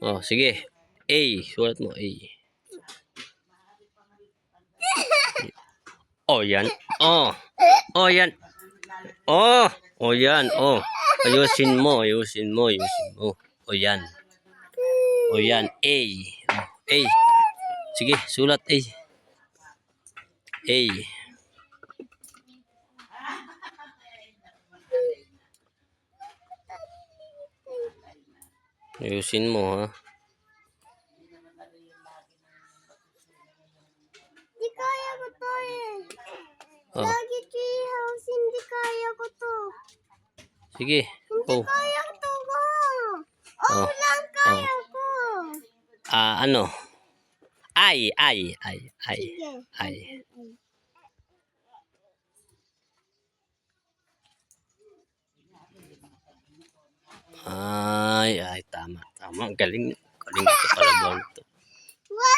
Oh, sige. A. Sulat mo, A. Oh, yan. Oh. Oh, yan. Oh. Oh, yan. Oh. Ayusin mo, ayusin mo, ayusin mo. Oh, yan. Oh, yan. A. Oh, A. Sige, sulat A. A. Ayusin mo, ha. Di kaya ko to eh. Oh. Lagi treehouse, hindi kaya ko to. Sige. Hindi Oh. kaya ko to ko. Oh, Oh. lang kaya ko. Ano? Ay. Sige. Ay. Ay, tama. Tama. Galing. Galing ito pala doon.